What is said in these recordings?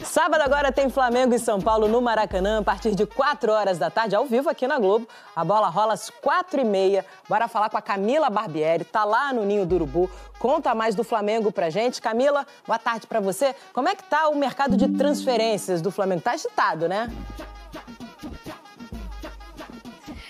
Sábado agora tem Flamengo e São Paulo no Maracanã, a partir de 4 horas da tarde, ao vivo aqui na Globo. A bola rola às 4h30. Bora falar com a Camila Barbieri, tá lá no Ninho do Urubu. Conta mais do Flamengo pra gente. Camila, boa tarde pra você. Como é que tá o mercado de transferências do Flamengo? Tá agitado, né?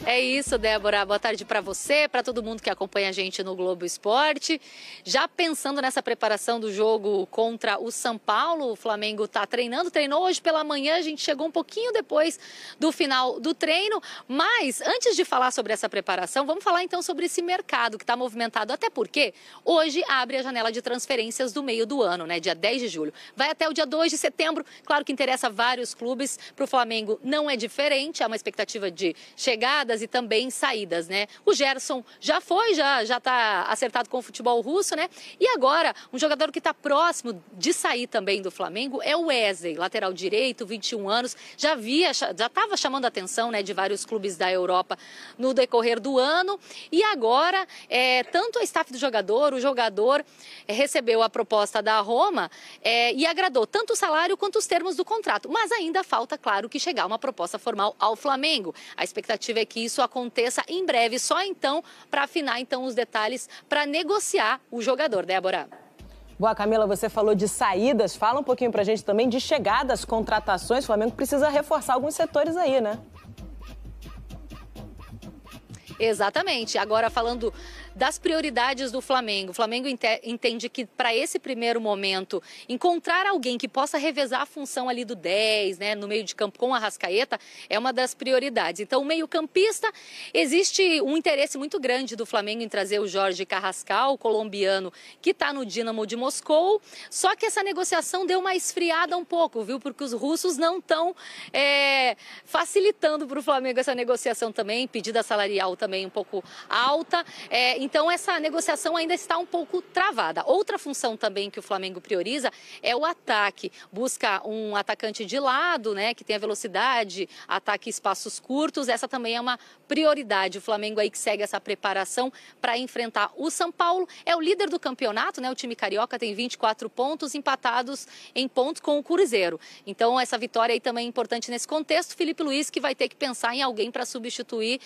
É isso, Débora. Boa tarde para você, para todo mundo que acompanha a gente no Globo Esporte. Já pensando nessa preparação do jogo contra o São Paulo, o Flamengo está treinou hoje pela manhã, a gente chegou um pouquinho depois do final do treino. Mas, antes de falar sobre essa preparação, vamos falar então sobre esse mercado que está movimentado. Até porque hoje abre a janela de transferências do meio do ano, né? Dia 10 de julho. Vai até o dia 2 de setembro. Claro que interessa vários clubes. Para o Flamengo não é diferente, há uma expectativa de chegadas e também saídas, né? O Gerson já está acertado com o futebol russo, né? E agora, um jogador que está próximo de sair também do Flamengo é o Wesley, lateral direito, 21 anos, já estava chamando a atenção, né, de vários clubes da Europa no decorrer do ano. E agora, tanto a staff do jogador, o jogador recebeu a proposta da Roma e agradou tanto o salário quanto os termos do contrato. Mas ainda falta, claro, que chegar uma proposta formal ao Flamengo. A expectativa é que isso aconteça em breve, só então para afinar então os detalhes para negociar o jogador, Débora. Boa, Camila, você falou de saídas, fala um pouquinho pra gente também de chegadas, contratações. O Flamengo precisa reforçar alguns setores aí, né? Exatamente. Agora falando das prioridades do Flamengo. O Flamengo entende que para esse primeiro momento, encontrar alguém que possa revezar a função ali do 10, né, no meio de campo com a Arrascaeta, é uma das prioridades. Então, o meio-campista, existe um interesse muito grande do Flamengo em trazer o Jorge Carrascal, o colombiano, que está no Dínamo de Moscou. Só que essa negociação deu uma esfriada um pouco, viu? Porque os russos não estão facilitando para o Flamengo essa negociação também, pedida salarial também um pouco alta. Então, essa negociação ainda está um pouco travada. Outra função também que o Flamengo prioriza é o ataque. Busca um atacante de lado, né, que tenha velocidade, ataque em espaços curtos. Essa também é uma prioridade. O Flamengo aí que segue essa preparação para enfrentar o São Paulo. É o líder do campeonato, né? O time carioca tem 24 pontos, empatados em pontos com o Cruzeiro. Então, essa vitória aí também é importante nesse contexto. Felipe Luiz que vai ter que pensar em alguém para substituir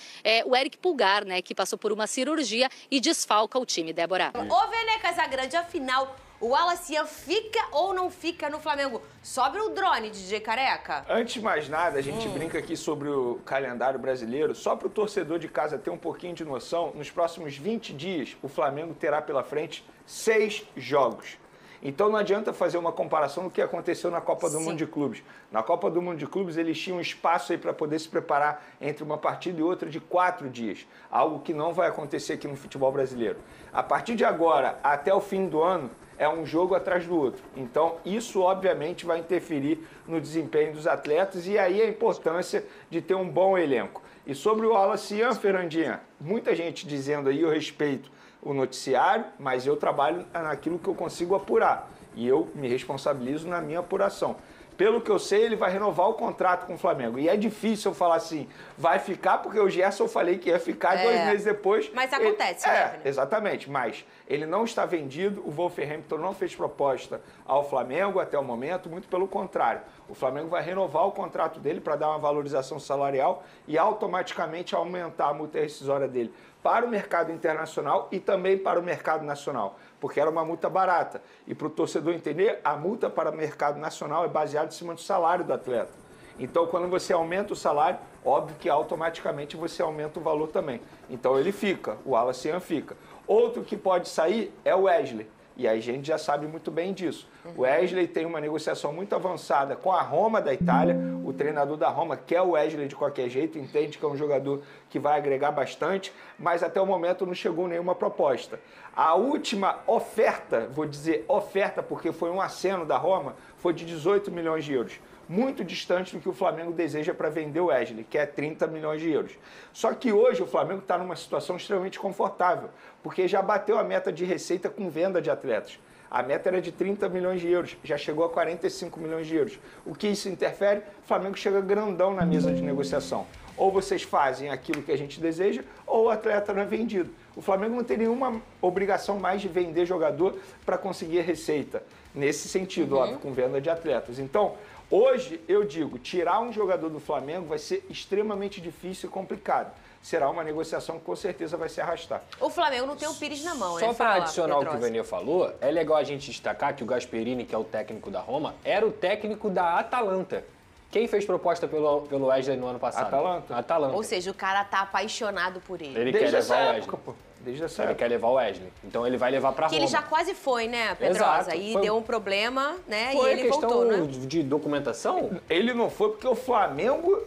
o Eric Pulgar, né, que passou por uma cirurgia e desfalca o time, Débora. Ô, Vene Casagrande, afinal, o Wallace fica ou não fica no Flamengo? Sobe o drone, DJ Careca? Antes de mais nada, a gente brinca aqui sobre o calendário brasileiro. Só para o torcedor de casa ter um pouquinho de noção, nos próximos 20 dias, o Flamengo terá pela frente 6 jogos. Então não adianta fazer uma comparação do que aconteceu na Copa do Mundo de Clubes. Na Copa do Mundo de Clubes eles tinham um espaço aí para poder se preparar entre uma partida e outra de 4 dias. Algo que não vai acontecer aqui no futebol brasileiro. A partir de agora, até o fim do ano, é um jogo atrás do outro. Então isso obviamente vai interferir no desempenho dos atletas e aí a importância de ter um bom elenco. E sobre o Wallace, Fernandinha, muita gente dizendo aí, eu respeito o noticiário, mas eu trabalho naquilo que eu consigo apurar. E eu me responsabilizo na minha apuração. Pelo que eu sei, ele vai renovar o contrato com o Flamengo. E é difícil eu falar assim, vai ficar, porque o Gerson eu falei que ia ficar 2 meses depois. Mas acontece, né? Exatamente. Mas ele não está vendido, o Wolverhampton não fez proposta ao Flamengo até o momento, muito pelo contrário. O Flamengo vai renovar o contrato dele para dar uma valorização salarial e automaticamente aumentar a multa rescisória dele para o mercado internacional e também para o mercado nacional, porque era uma multa barata. E para o torcedor entender, a multa para o mercado nacional é baseada em cima do salário do atleta. Então, quando você aumenta o salário, óbvio que automaticamente você aumenta o valor também. Então, ele fica, o Wallace fica. Outro que pode sair é o Wesley. E a gente já sabe muito bem disso. O Wesley tem uma negociação muito avançada com a Roma da Itália. O treinador da Roma quer o Wesley de qualquer jeito, entende que é um jogador que vai agregar bastante, mas até o momento não chegou nenhuma proposta. A última oferta, vou dizer oferta porque foi um aceno da Roma, foi de 18 milhões de euros. Muito distante do que o Flamengo deseja para vender o Wesley, que é 30 milhões de euros. Só que hoje o Flamengo está numa situação extremamente confortável, porque já bateu a meta de receita com venda de atletas. A meta era de 30 milhões de euros, já chegou a 45 milhões de euros. O que isso interfere? O Flamengo chega grandão na mesa de negociação. Ou vocês fazem aquilo que a gente deseja, ou o atleta não é vendido. O Flamengo não tem nenhuma obrigação mais de vender jogador para conseguir receita. nesse sentido, óbvio, com venda de atletas. Então, hoje, eu digo, tirar um jogador do Flamengo vai ser extremamente difícil e complicado. Será uma negociação que com certeza vai se arrastar. O Flamengo não tem o Pires na mão, né? Só para adicionar o que o Pedrosa. Vene falou, é legal a gente destacar que o Gasperini, que é o técnico da Roma, era o técnico da Atalanta. Quem fez proposta pelo Wesley no ano passado? Atalanta. Ou seja, o cara tá apaixonado por ele. Ele quer levar o Wesley. Desde essa Ele época. quer levar o Wesley. Então ele vai levar pra Que Roma. ele já quase foi, né, Pedrosa? Exato. Aí Foi- deu um problema, né? Foi E ele questão voltou, né? de documentação? Ele não foi porque o Flamengo,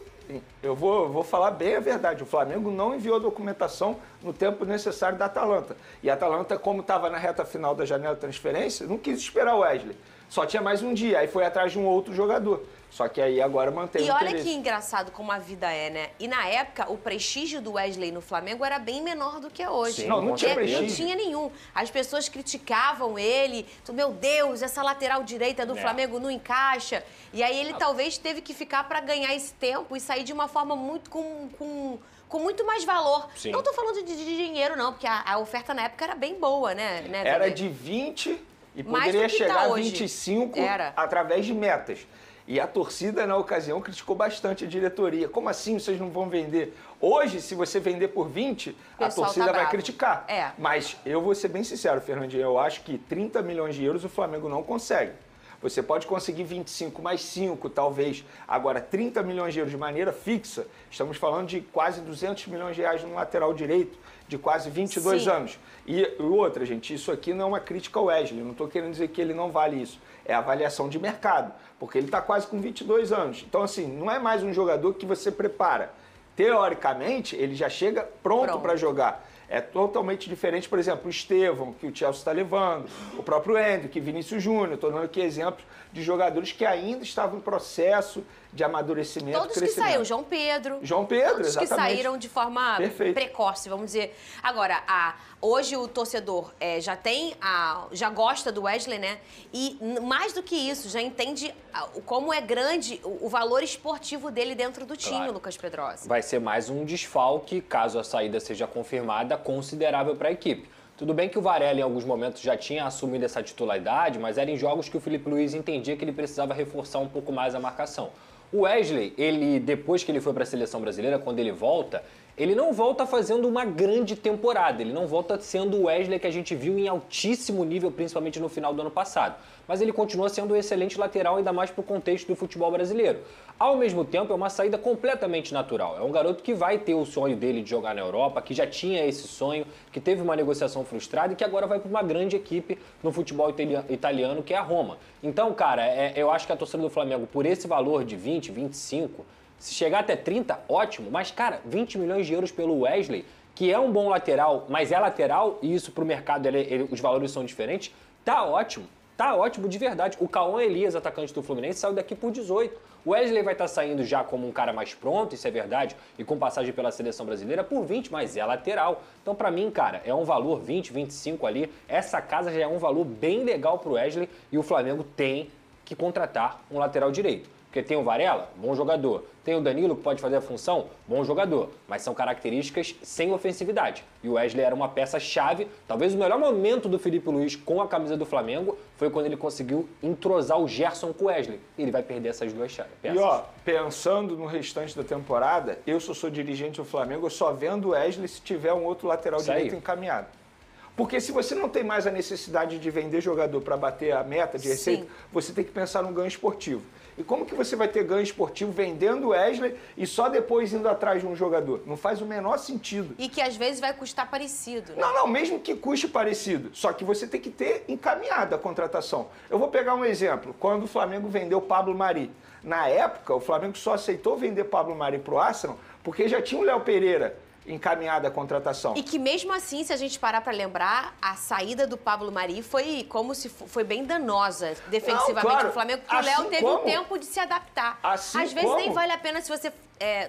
eu vou falar bem a verdade, o Flamengo não enviou a documentação no tempo necessário da Atalanta. E a Atalanta, como estava na reta final da janela de transferência, não quis esperar o Wesley. Só tinha mais um dia, aí foi atrás de um outro jogador. Só que aí agora mantém o E olha interesse. que engraçado como a vida é, né? E na época, o prestígio do Wesley no Flamengo era bem menor do que é hoje. Sim, não tinha Não prestígio. tinha nenhum. As pessoas criticavam ele. Meu Deus, essa lateral direita do Flamengo não encaixa. E aí ele talvez teve que ficar para ganhar esse tempo e sair de uma forma muito com muito mais valor. Sim. Não tô falando de dinheiro, não, porque a oferta na época era bem boa, né? Era Vene? de 20 e Mais poderia do que chegar tá a hoje. 25 Era. através de metas. E a torcida, na ocasião, criticou bastante a diretoria. Como assim vocês não vão vender? Hoje, se você vender por 20, a Pessoal torcida tá vai bravo. criticar. É. Mas eu vou ser bem sincero, Fernandinho, eu acho que 30 milhões de euros o Flamengo não consegue. Você pode conseguir 25 mais 5, talvez. Agora, 30 milhões de euros de maneira fixa, estamos falando de quase 200 milhões de reais no lateral direito, de quase 22 Sim. anos. E outra, gente, isso aqui não é uma crítica ao Wesley, não estou querendo dizer que ele não vale isso. É avaliação de mercado, porque ele está quase com 22 anos. Então, assim, não é mais um jogador que você prepara. Teoricamente, ele já chega pronto para jogar. É totalmente diferente, por exemplo, o Estevão, que o Chelsea está levando, o próprio Hendrick, Vinícius Júnior, estou dando aqui exemplos de jogadores que ainda estavam em processo de amadurecimento, Todos que crescimento. saíram, João Pedro. João Pedro, todos que exatamente. saíram de forma Perfeito. precoce, vamos dizer. Agora, hoje o torcedor já gosta do Wesley, né? E mais do que isso, já entende como é grande o valor esportivo dele dentro do time, Claro. Lucas Pedrosa. Vai ser mais um desfalque, caso a saída seja confirmada, considerável para a equipe. Tudo bem que o Varela em alguns momentos já tinha assumido essa titularidade, mas era em jogos que o Felipe Luiz entendia que ele precisava reforçar um pouco mais a marcação. O Wesley, depois que ele foi para a seleção brasileira, quando ele volta, ele não volta fazendo uma grande temporada, ele não volta sendo o Wesley que a gente viu em altíssimo nível, principalmente no final do ano passado. Mas ele continua sendo um excelente lateral, ainda mais para o contexto do futebol brasileiro. Ao mesmo tempo, é uma saída completamente natural. É um garoto que vai ter o sonho dele de jogar na Europa, que já tinha esse sonho, que teve uma negociação frustrada e que agora vai para uma grande equipe no futebol italiano, que é a Roma. Então, cara, eu acho que a torcida do Flamengo, por esse valor de 20, 25, se chegar até 30, ótimo. Mas, cara, 20 milhões de euros pelo Wesley, que é um bom lateral, mas é lateral, e isso pro mercado, os valores são diferentes, tá ótimo. Tá ótimo de verdade. O Cauã Elias, atacante do Fluminense, saiu daqui por 18. O Wesley vai estar saindo já como um cara mais pronto, isso é verdade, e com passagem pela seleção brasileira por 20, mas é lateral. Então, pra mim, cara, é um valor 20, 25 ali. Essa casa já é um valor bem legal pro Wesley e o Flamengo tem que contratar um lateral direito. Porque tem o Varela, bom jogador. Tem o Danilo, que pode fazer a função, bom jogador. Mas são características sem ofensividade. E o Wesley era uma peça-chave. Talvez o melhor momento do Felipe Luiz com a camisa do Flamengo foi quando ele conseguiu entrosar o Gerson com o Wesley. E ele vai perder essas duas peças. E ó, pensando no restante da temporada, eu sou dirigente do Flamengo, eu só vendo o Wesley se tiver um outro lateral Isso aí. direito encaminhado. Porque se você não tem mais a necessidade de vender jogador para bater a meta de receita, Sim. você tem que pensar no ganho esportivo. E como que você vai ter ganho esportivo vendendo o Wesley e só depois indo atrás de um jogador? Não faz o menor sentido. E que às vezes vai custar parecido, né? Não, mesmo que custe parecido. Só que você tem que ter encaminhado a contratação. Eu vou pegar um exemplo. Quando o Flamengo vendeu o Pablo Mari. Na época, o Flamengo só aceitou vender Pablo Mari para o Arsenal porque já tinha o Léo Pereira encaminhada a contratação. E que mesmo assim, se a gente parar para lembrar, a saída do Pablo Mari foi como se foi bem danosa defensivamente Não, claro. no Flamengo, porque o Assim Léo teve como- um tempo de se adaptar. Assim Às vezes como- nem vale a pena se você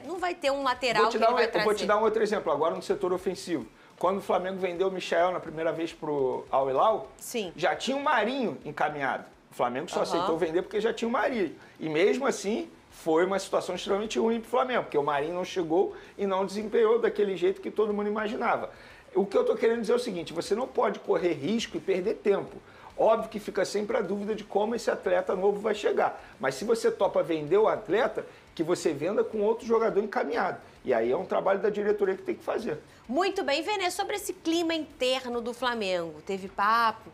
não vai ter um lateral que ele vai trazer. Vou te dar um outro exemplo, agora no setor ofensivo. Quando o Flamengo vendeu o Michael na primeira vez pro Al Hilal, Sim. já tinha o Marinho encaminhado. O Flamengo só aceitou vender porque já tinha o Marinho. E mesmo assim, foi uma situação extremamente ruim para o Flamengo, porque o Marinho não chegou e não desempenhou daquele jeito que todo mundo imaginava. O que eu estou querendo dizer é o seguinte, você não pode correr risco e perder tempo. Óbvio que fica sempre a dúvida de como esse atleta novo vai chegar. Mas se você topa vender o atleta, que você venda com outro jogador encaminhado. E aí é um trabalho da diretoria que tem que fazer. Muito bem, Vene, sobre esse clima interno do Flamengo, teve papo?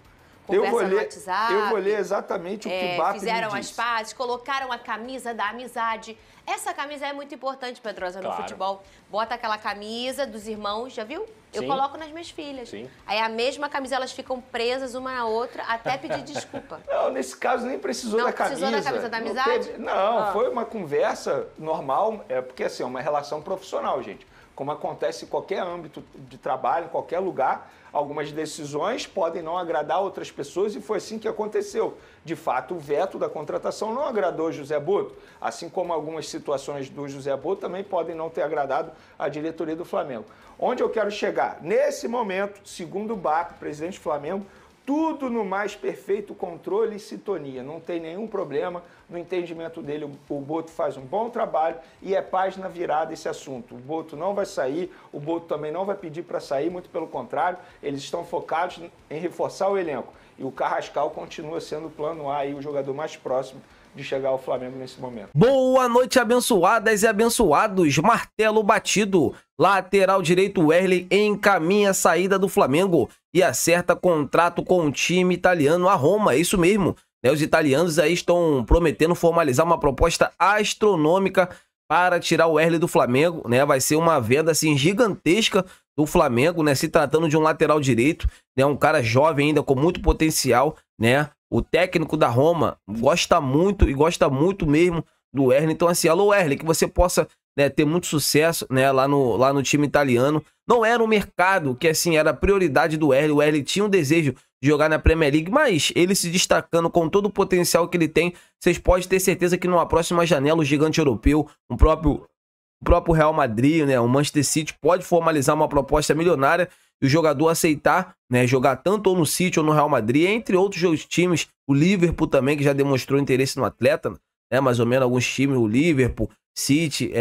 Conversa no WhatsApp. Eu vou ler exatamente o que BAP fizeram me as disse. pazes, colocaram a camisa da amizade. Essa camisa é muito importante, Pedrosa, no futebol. Bota aquela camisa dos irmãos, já viu? Eu coloco nas minhas filhas. Sim. Aí a mesma camisa, elas ficam presas uma na outra até pedir desculpa. Não, nesse caso nem precisou da camisa. Não precisou da camisa da amizade? Não, foi uma conversa normal, porque assim, é uma relação profissional, gente. Como acontece em qualquer âmbito de trabalho, em qualquer lugar, algumas decisões podem não agradar outras pessoas e foi assim que aconteceu. De fato, o veto da contratação não agradou José Boto, assim como algumas situações do José Boto também podem não ter agradado a diretoria do Flamengo. Onde eu quero chegar? Nesse momento, segundo o BAP, presidente do Flamengo, tudo no mais perfeito controle e sintonia. Não tem nenhum problema. No entendimento dele, o Boto faz um bom trabalho e é página virada esse assunto. O Boto não vai sair, o Boto também não vai pedir para sair, muito pelo contrário, eles estão focados em reforçar o elenco. E o Carrascal continua sendo o plano A e o jogador mais próximo de chegar ao Flamengo nesse momento. Boa noite, abençoadas e abençoados. Martelo batido. Lateral direito Wesley encaminha a saída do Flamengo e acerta contrato com o time italiano, a Roma. É isso mesmo. Os italianos aí estão prometendo formalizar uma proposta astronômica para tirar o Wesley do Flamengo, né? Vai ser uma venda assim gigantesca do Flamengo, né? Se tratando de um lateral direito, né? Um cara jovem ainda com muito potencial, né? O técnico da Roma gosta muito e gosta muito mesmo do Wesley. Então assim, alô Wesley, que você possa, né, ter muito sucesso, né, lá no time italiano. Não era um mercado que assim era a prioridade do Wesley. O Wesley tinha um desejo de jogar na Premier League, mas ele se destacando com todo o potencial que ele tem, vocês podem ter certeza que numa próxima janela o gigante europeu, o próprio Real Madrid, né, o Manchester City pode formalizar uma proposta milionária e o jogador aceitar, né, jogar tanto ou no City ou no Real Madrid, entre outros times, o Liverpool também, que já demonstrou interesse no atleta, né, mais ou menos alguns times, o Liverpool, City,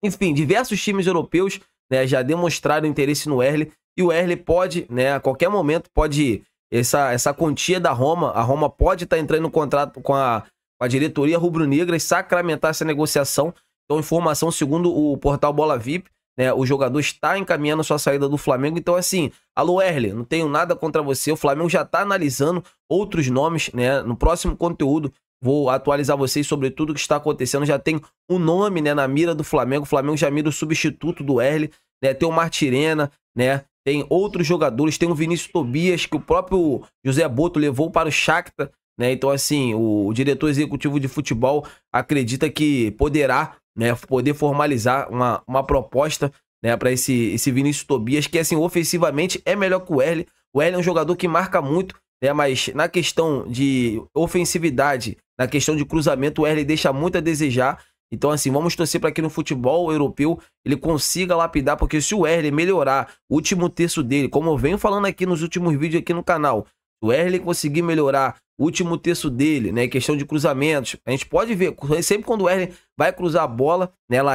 enfim, diversos times europeus, né, já demonstraram interesse no Wesley, e o Wesley pode, né, a qualquer momento, pode, essa quantia da Roma, a Roma pode estar entrando em contrato com a diretoria rubro-negra e sacramentar essa negociação. Então, informação segundo o portal Bola VIP, né, o jogador está encaminhando sua saída do Flamengo. Então, assim, alô Wesley, não tenho nada contra você, o Flamengo já está analisando outros nomes, né, no próximo conteúdo vou atualizar vocês sobre tudo o que está acontecendo. Já tem um nome, né, na mira do Flamengo. O Flamengo já mira o substituto do Wesley, né? Tem o Martirena, né? Tem outros jogadores. Tem o Vinícius Tobias, que o próprio José Boto levou para o Shakhtar, né? Então, assim, o diretor executivo de futebol acredita que poderá, né, poder formalizar uma proposta, né, para esse Vinícius Tobias, que, assim, ofensivamente é melhor que o Wesley. O Wesley é um jogador que marca muito, né, mas na questão de ofensividade, na questão de cruzamento, o Wesley deixa muito a desejar. Então, assim, vamos torcer para que no futebol europeu ele consiga lapidar, porque se o Wesley melhorar o último terço dele, como eu venho falando aqui nos últimos vídeos aqui no canal, se o Wesley conseguir melhorar o último terço dele, né, questão de cruzamentos, a gente pode ver, sempre quando o Wesley vai cruzar a bola, né, lá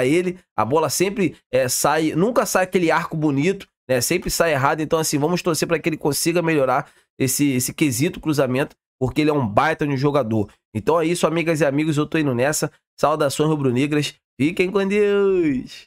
a bola sempre sai, nunca sai aquele arco bonito, né, sempre sai errado. Então, assim, vamos torcer para que ele consiga melhorar esse quesito cruzamento, porque ele é um baita de um jogador. Então é isso, amigas e amigos, eu tô indo nessa. Saudações rubro-negras, fiquem com Deus!